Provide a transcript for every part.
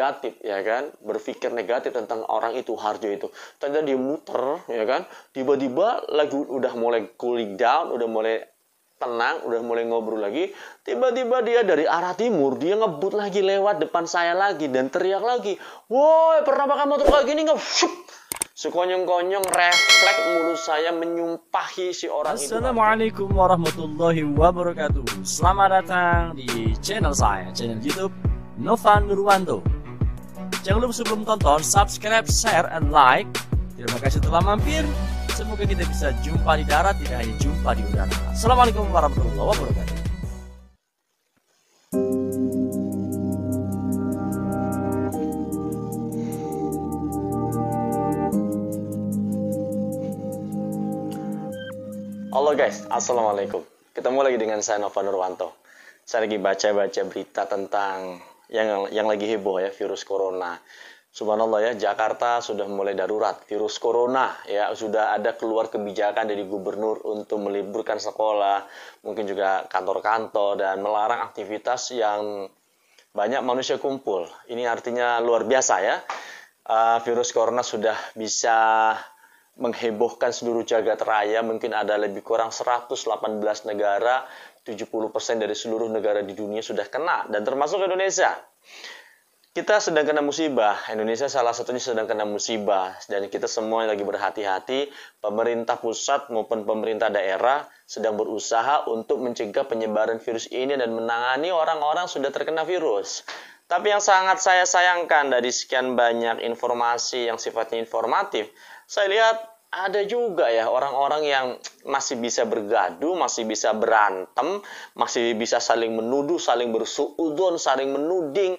negatif, ya kan, berpikir negatif tentang orang itu, Harjo itu. Ternyata dia muter, ya kan, tiba-tiba lagi udah mulai cooling down, udah mulai tenang, udah mulai ngobrol lagi, tiba-tiba dia dari arah timur, dia ngebut lagi lewat depan saya lagi, dan teriak lagi, woi, pernah pakai motor kayak gini nggak? Sekonyong-konyong refleks mulut saya menyumpahi si orang itu. Assalamualaikum warahmatullahi wabarakatuh. Selamat datang di channel saya, channel YouTube Novan Nurwanto. Jangan lupa sebelum tonton, subscribe, share, and like. Terima kasih telah mampir. Semoga kita bisa jumpa di darat, tidak hanya jumpa di udara. Assalamualaikum warahmatullahi wabarakatuh. Halo guys, assalamualaikum. Ketemu lagi dengan saya Novan Nurwanto. Saya lagi baca-baca berita tentang yang lagi heboh ya, virus corona. Subhanallah ya, Jakarta sudah mulai darurat virus corona ya, sudah ada keluar kebijakan dari gubernur untuk meliburkan sekolah, mungkin juga kantor-kantor, dan melarang aktivitas yang banyak manusia kumpul. Ini artinya luar biasa ya. Virus corona sudah bisa menghebohkan seluruh jagat raya. Mungkin ada lebih kurang 118 negara, 70% dari seluruh negara di dunia sudah kena, dan termasuk Indonesia. Kita sedang kena musibah, Indonesia salah satunya sedang kena musibah, dan kita semua lagi berhati-hati. Pemerintah pusat maupun pemerintah daerah sedang berusaha untuk mencegah penyebaran virus ini dan menangani orang-orang sudah terkena virus. Tapi yang sangat saya sayangkan, dari sekian banyak informasi yang sifatnya informatif, saya lihat ada juga ya orang-orang yang masih bisa bergaduh, masih bisa berantem, masih bisa saling menuduh, saling bersuudzon, saling menuding.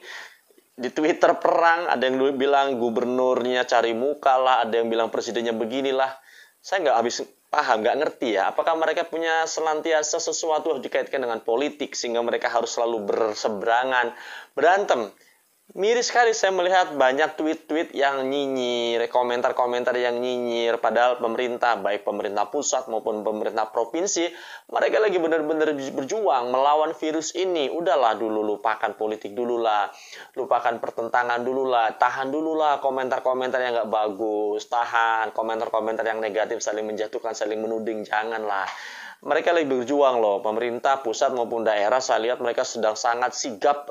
Di Twitter perang, ada yang bilang gubernurnya cari muka lah, ada yang bilang presidennya beginilah. Saya nggak habis paham, nggak ngerti ya, apakah mereka punya selantiasa sesuatu dikaitkan dengan politik sehingga mereka harus selalu berseberangan, berantem. Miris sekali saya melihat banyak tweet-tweet yang nyinyir, komentar-komentar yang nyinyir, padahal pemerintah, baik pemerintah pusat maupun pemerintah provinsi, mereka lagi benar-benar berjuang melawan virus ini. Udahlah dulu, lupakan politik dulu lah, lupakan pertentangan dulu lah, tahan dulu lah komentar-komentar yang nggak bagus, tahan komentar-komentar yang negatif, saling menjatuhkan, saling menuding, janganlah. Mereka lagi berjuang loh, pemerintah pusat maupun daerah. Saya lihat mereka sedang sangat sigap,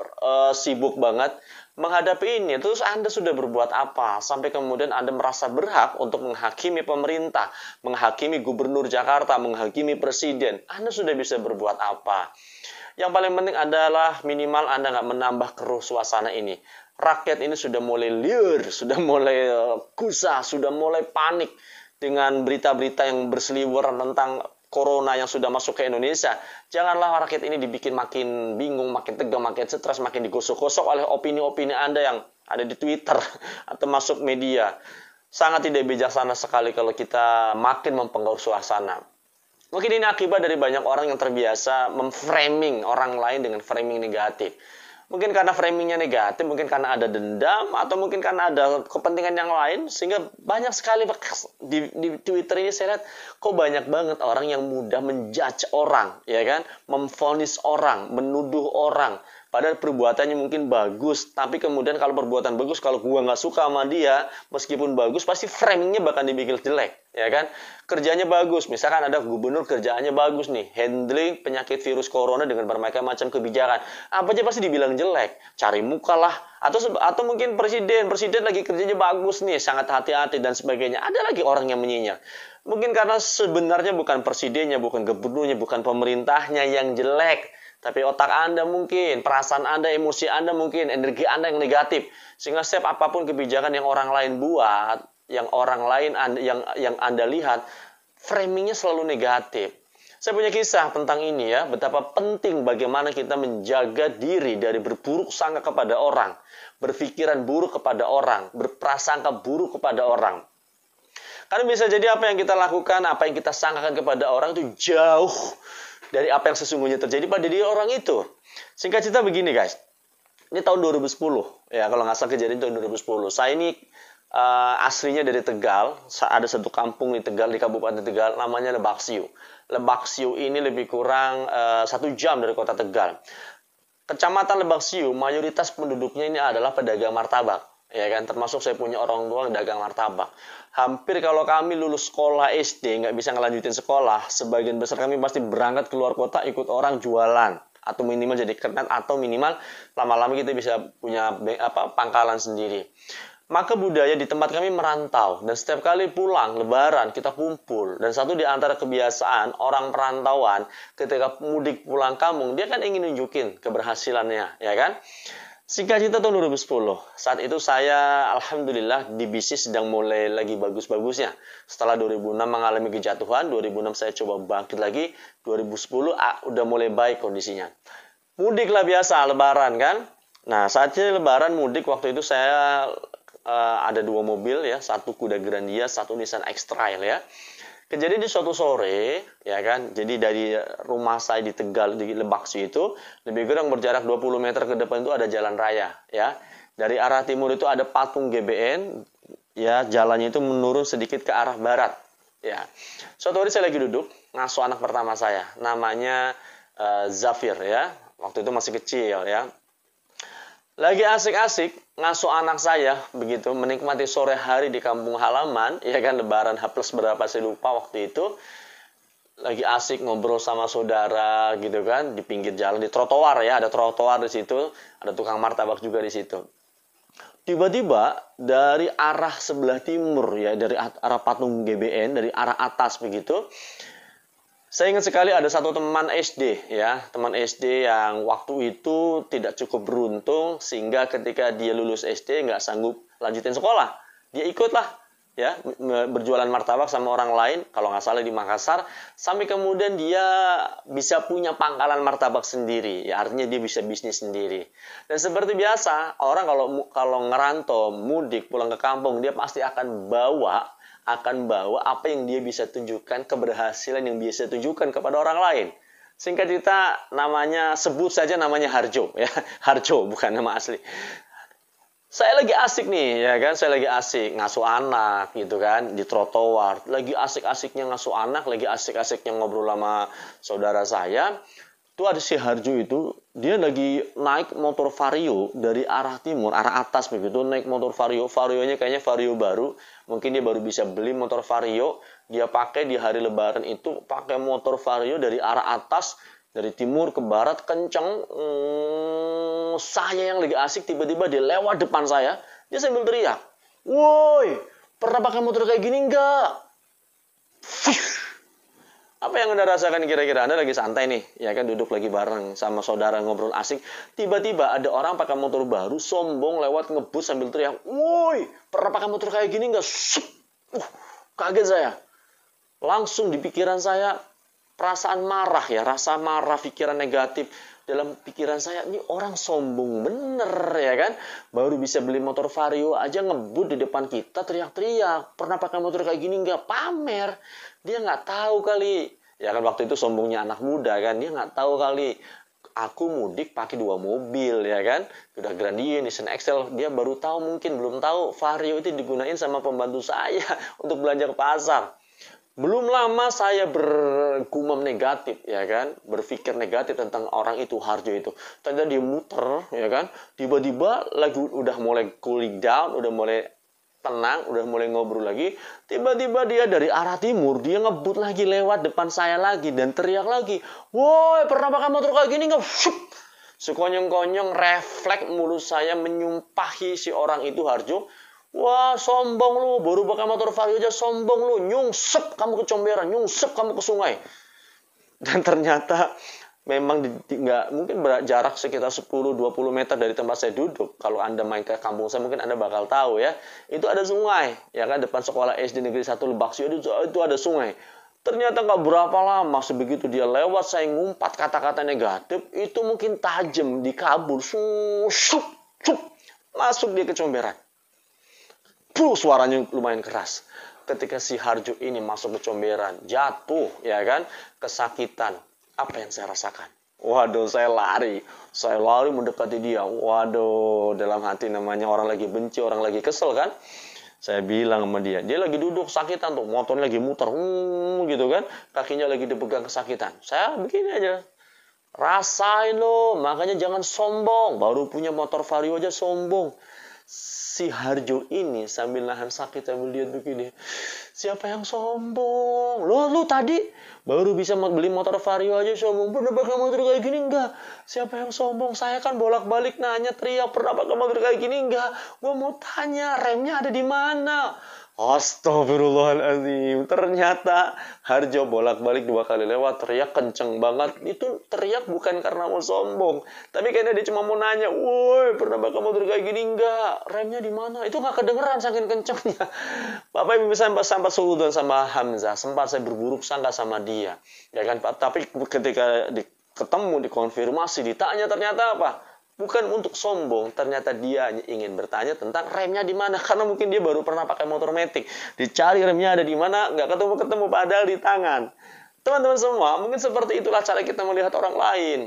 sibuk banget menghadapi ini. Terus Anda sudah berbuat apa sampai kemudian Anda merasa berhak untuk menghakimi pemerintah, menghakimi gubernur Jakarta, menghakimi presiden? Anda sudah bisa berbuat apa? Yang paling penting adalah minimal Anda nggak menambah keruh suasana ini. Rakyat ini sudah mulai liar, sudah mulai gusar, sudah mulai panik dengan berita-berita yang berseliweran tentang corona yang sudah masuk ke Indonesia. Janganlah rakyat ini dibikin makin bingung, makin tegang, makin stres, makin digosok-gosok oleh opini-opini Anda yang ada di Twitter atau masuk media. Sangat tidak bijaksana sekali kalau kita makin mempengaruhi suasana. Mungkin ini akibat dari banyak orang yang terbiasa memframing orang lain dengan framing negatif. Mungkin karena framingnya negatif, mungkin karena ada dendam, atau mungkin karena ada kepentingan yang lain, sehingga banyak sekali di Twitter ini saya lihat kok banyak banget orang yang mudah menjudge orang, ya kan, memvonis orang, menuduh orang. Padahal perbuatannya mungkin bagus, tapi kemudian kalau perbuatan bagus, kalau gua nggak suka sama dia, meskipun bagus, pasti framingnya bakal dibikin jelek, ya kan? Kerjanya bagus, misalkan ada gubernur kerjaannya bagus nih, handling penyakit virus corona dengan berbagai macam kebijakan, apa aja pasti dibilang jelek, cari muka lah, atau mungkin presiden lagi kerjanya bagus nih, sangat hati-hati dan sebagainya, ada lagi orang yang menyinyal. Mungkin karena sebenarnya bukan presidennya, bukan gubernurnya, bukan pemerintahnya yang jelek, tapi otak Anda mungkin, perasaan Anda, emosi Anda mungkin, energi Anda yang negatif. Sehingga setiap apapun kebijakan yang orang lain buat, yang orang lain yang Anda lihat, framingnya selalu negatif. Saya punya kisah tentang ini ya, betapa penting bagaimana kita menjaga diri dari berburuk sangka kepada orang, berpikiran buruk kepada orang, berprasangka buruk kepada orang. Karena bisa jadi apa yang kita lakukan, apa yang kita sangkakan kepada orang itu jauh dari apa yang sesungguhnya terjadi pada diri orang itu. Singkat cerita begini guys, ini tahun 2010 ya, kalau nggak salah kejadian tahun 2010. Saya ini aslinya dari Tegal. Ada satu kampung di Tegal, di Kabupaten Tegal, namanya Lebak Siu. Lebak Siu ini lebih kurang 1 jam dari kota Tegal. Kecamatan Lebak Siu, mayoritas penduduknya ini adalah pedagang martabak. Ya kan, termasuk saya punya orang tua dagang martabak. Hampir kalau kami lulus sekolah SD, nggak bisa ngelanjutin sekolah, sebagian besar kami pasti berangkat keluar kota ikut orang jualan. Atau minimal jadi kernet, atau minimal lama-lama kita bisa punya pangkalan sendiri. Maka budaya di tempat kami merantau, dan setiap kali pulang lebaran kita kumpul. Dan satu di antara kebiasaan orang perantauan ketika mudik pulang kampung, dia kan ingin nunjukin keberhasilannya, ya kan? Singkat cerita tahun 2010, saat itu saya alhamdulillah di bisnis sedang mulai lagi bagus-bagusnya. Setelah 2006 mengalami kejatuhan, 2006 saya coba bangkit lagi, 2010 udah mulai baik kondisinya. Mudik lah biasa, lebaran kan? Nah, saatnya lebaran mudik, waktu itu saya ada 2 mobil ya, satu Kuda Grandia, satu Nissan X-Trail ya. Kejadian di suatu sore, ya kan, jadi dari rumah saya di Tegal, di Lebak Siu itu, lebih kurang berjarak 20 meter ke depan itu ada jalan raya, ya. Dari arah timur itu ada patung GBN, ya, jalannya itu menurun sedikit ke arah barat, ya. Suatu hari saya lagi duduk, ngasuh anak pertama saya, namanya Zafir, ya. Waktu itu masih kecil, ya. Lagi asik-asik ngasuh anak saya, begitu menikmati sore hari di kampung halaman, ya kan, lebaran H+ berapa saya lupa waktu itu. Lagi asik ngobrol sama saudara gitu kan, di pinggir jalan, di trotoar ya, ada trotoar di situ, ada tukang martabak juga di situ. Tiba-tiba dari arah sebelah timur ya, dari arah patung GBN, dari arah atas begitu. Saya ingat sekali ada satu teman SD ya, teman SD yang waktu itu tidak cukup beruntung sehingga ketika dia lulus SD nggak sanggup lanjutin sekolah. Dia ikutlah ya berjualan martabak sama orang lain, kalau nggak salah di Makassar, sampai kemudian dia bisa punya pangkalan martabak sendiri. Ya artinya dia bisa bisnis sendiri. Dan seperti biasa, orang kalau ngerantau, mudik, pulang ke kampung, dia pasti akan bawa apa yang dia bisa tunjukkan, keberhasilan yang bisa tunjukkan kepada orang lain. Singkat cerita, sebut saja namanya Harjo ya. Harjo bukan nama asli. Saya lagi asik nih ya kan, saya lagi asik ngasuh anak gitu kan di trotoar, lagi asik-asiknya ngasuh anak, lagi asik-asiknya ngobrol sama saudara saya. Itu ada si Harjo itu, dia lagi naik motor Vario dari arah timur, arah atas begitu, naik motor Vario. Varionya kayaknya Vario baru, mungkin dia baru bisa beli motor Vario. Dia pakai di hari lebaran itu, pakai motor Vario dari arah atas, dari timur ke barat, kenceng. Saya yang lagi asik, tiba-tiba dia lewat depan saya, dia sambil teriak, "Woi, pernah pakai motor kayak gini enggak?" Apa yang Anda rasakan kira-kira? Anda lagi santai nih, ya kan, duduk lagi bareng sama saudara ngobrol asik. Tiba-tiba ada orang pakai motor baru, sombong lewat ngebut sambil teriak, "Woi, pernah pakai motor kayak gini nggak?" Kaget saya. Langsung di pikiran saya perasaan marah ya, rasa marah, pikiran negatif. Dalam pikiran saya, ini orang sombong bener ya kan. Baru bisa beli motor Vario aja ngebut di depan kita teriak-teriak. Pernah pakai motor kayak gini nggak? Pamer. Dia nggak tahu kali. Ya kan waktu itu sombongnya anak muda kan. Dia nggak tahu kali. Aku mudik pakai 2 mobil ya kan. Udah Grandia, Nissan XL. Dia baru tahu, mungkin belum tahu Vario itu digunain sama pembantu saya untuk belanja ke pasar. Belum lama saya bergumam negatif, ya kan, berpikir negatif tentang orang itu, Harjo itu. Ternyata dia muter, ya kan, tiba-tiba lagi udah mulai cooling down, udah mulai tenang, udah mulai ngobrol lagi. Tiba-tiba dia dari arah timur, dia ngebut lagi lewat depan saya lagi dan teriak lagi, "Woi, pernah pakai motor kayak gini nggak?" Sekonyong-konyong refleks mulut saya menyumpahi si orang itu, Harjo. "Wah, sombong lu, baru pakai motor Vario aja sombong lu, nyungsep kamu ke comberan, nyungsep kamu ke sungai." Dan ternyata memang nggak mungkin jarak sekitar 10-20 meter dari tempat saya duduk. Kalau Anda main ke kampung saya mungkin Anda bakal tahu ya. Itu ada sungai, ya kan, depan sekolah SD Negeri 1 Lebak Siu itu ada sungai. Ternyata nggak berapa lama sebegitu dia lewat, saya ngumpat kata-kata negatif, itu mungkin tajam di kabur, masuk dia ke comberan. Suaranya lumayan keras. Ketika si Harjo ini masuk ke comberan, jatuh, ya kan, kesakitan. Apa yang saya rasakan? Waduh, saya lari mendekati dia. Waduh, dalam hati namanya orang lagi benci, orang lagi kesel kan. Saya bilang sama dia lagi duduk sakitan tuh, motornya lagi muter, gitu kan, kakinya lagi dipegang kesakitan. Saya begini aja, Rasain lo, makanya jangan sombong. Baru punya motor Vario aja sombong. Si Harjo ini sambil nahan sakit sambil lihat begini, siapa yang sombong? Lu tadi baru bisa beli motor Vario aja sombong, pernah pakai motor kayak gini enggak? Siapa yang sombong? Saya kan bolak-balik nanya teriak, pernah pakai motor kayak gini enggak? Gua mau tanya remnya ada di mana? Astagfirullahaladzim. Ternyata Harjo bolak-balik 2 kali lewat teriak kenceng banget. Itu teriak bukan karena mau sombong, tapi karena dia cuma mau nanya, woi pernah pakai motor kayak gini enggak? Remnya di mana? Itu nggak kedengeran saking kencengnya. Bapak Ibu sampai suudon sama Hamzah, sempat saya berburuk sangka sama dia, ya kan Pak. Tapi ketika ketemu, dikonfirmasi, ditanya, ternyata apa? Bukan untuk sombong, ternyata dia ingin bertanya tentang remnya di mana, karena mungkin dia baru pernah pakai motor metik, dicari remnya ada di mana, nggak ketemu padahal di tangan. Teman-teman semua, mungkin seperti itulah cara kita melihat orang lain.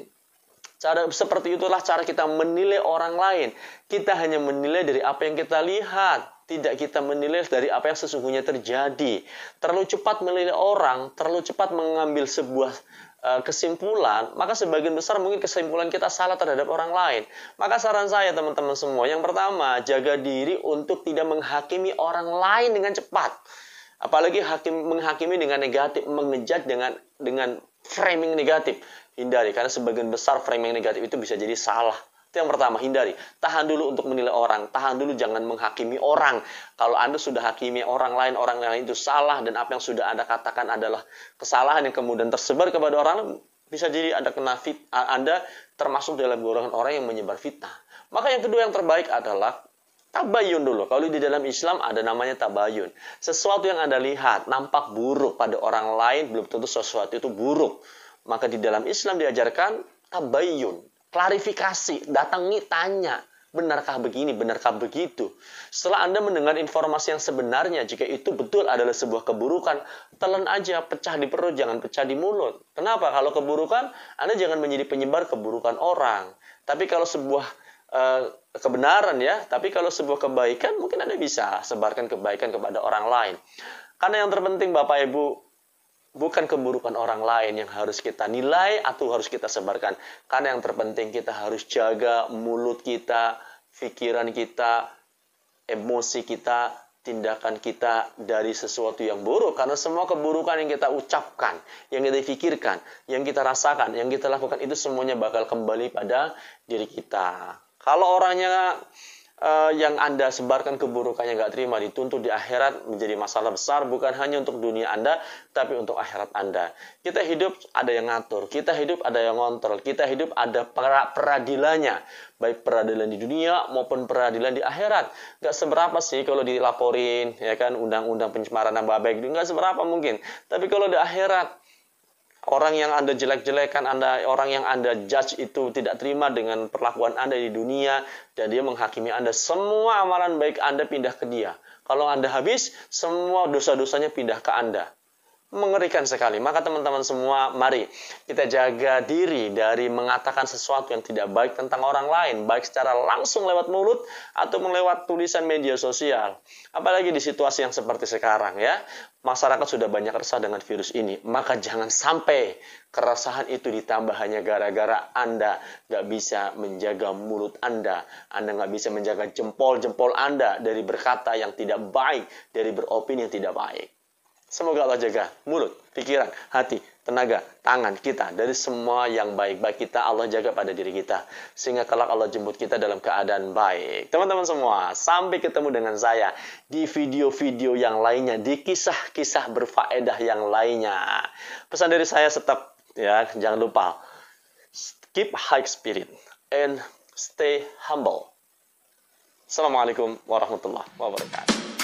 Seperti itulah cara kita menilai orang lain. Kita hanya menilai dari apa yang kita lihat, tidak kita menilai dari apa yang sesungguhnya terjadi. Terlalu cepat menilai orang, terlalu cepat mengambil sebuah kesimpulan, maka sebagian besar mungkin kesimpulan kita salah terhadap orang lain. Maka saran saya teman-teman semua, yang pertama, jaga diri untuk tidak menghakimi orang lain dengan cepat. Apalagi menghakimi dengan negatif, mengejat dengan framing negatif. Hindari, karena sebagian besar framing negatif itu bisa jadi salah. Itu yang pertama, hindari. Tahan dulu untuk menilai orang. Tahan dulu, jangan menghakimi orang. Kalau Anda sudah hakimi orang lain itu salah, dan apa yang sudah Anda katakan adalah kesalahan yang kemudian tersebar kepada orang lain, bisa jadi Anda termasuk dalam golongan orang yang menyebar fitnah. Maka yang kedua yang terbaik adalah tabayun dulu. Kalau di dalam Islam ada namanya tabayun. Sesuatu yang Anda lihat nampak buruk pada orang lain, belum tentu sesuatu itu buruk. Maka di dalam Islam diajarkan tabayun. Klarifikasi, datangi, tanya, benarkah begini, benarkah begitu. Setelah Anda mendengar informasi yang sebenarnya, jika itu betul adalah sebuah keburukan, telan aja, pecah di perut, jangan pecah di mulut. Kenapa? Kalau keburukan, Anda jangan menjadi penyebar keburukan orang. Tapi kalau sebuah kebenaran ya, tapi kalau sebuah kebaikan, mungkin Anda bisa sebarkan kebaikan kepada orang lain. Karena yang terpenting Bapak Ibu, bukan keburukan orang lain yang harus kita nilai atau harus kita sebarkan. Karena yang terpenting kita harus jaga mulut kita, pikiran kita, emosi kita, tindakan kita dari sesuatu yang buruk. Karena semua keburukan yang kita ucapkan, yang kita pikirkan, yang kita rasakan, yang kita lakukan, itu semuanya bakal kembali pada diri kita. Kalau orangnya yang Anda sebarkan keburukannya nggak terima, dituntut di akhirat, menjadi masalah besar, bukan hanya untuk dunia Anda, tapi untuk akhirat Anda. Kita hidup ada yang ngatur, kita hidup ada yang ngontrol, kita hidup ada peradilannya, baik peradilan di dunia maupun peradilan di akhirat. Nggak seberapa sih kalau dilaporin, ya kan, undang-undang pencemaran nama baik, nggak seberapa mungkin. Tapi kalau di akhirat, orang yang Anda jelek-jelekan, orang yang Anda judge itu tidak terima dengan perlakuan Anda di dunia, dan dia menghakimi Anda, semua amalan baik Anda pindah ke dia. Kalau Anda habis, semua dosa-dosanya pindah ke Anda. Mengerikan sekali. Maka teman-teman semua, mari kita jaga diri dari mengatakan sesuatu yang tidak baik tentang orang lain, baik secara langsung lewat mulut atau lewat tulisan media sosial. Apalagi di situasi yang seperti sekarang ya, masyarakat sudah banyak resah dengan virus ini. Maka jangan sampai keresahan itu ditambah hanya gara-gara Anda nggak bisa menjaga mulut Anda nggak bisa menjaga jempol-jempol Anda dari berkata yang tidak baik, dari beropini yang tidak baik. Semoga Allah jaga mulut, pikiran, hati, tenaga, tangan kita dari semua yang baik-baik kita, Allah jaga pada diri kita. Sehingga kelak Allah jemput kita dalam keadaan baik. Teman-teman semua, sampai ketemu dengan saya di video-video yang lainnya, di kisah-kisah berfaedah yang lainnya. Pesan dari saya tetap, ya, jangan lupa, keep high spirit and stay humble. Assalamualaikum warahmatullahi wabarakatuh.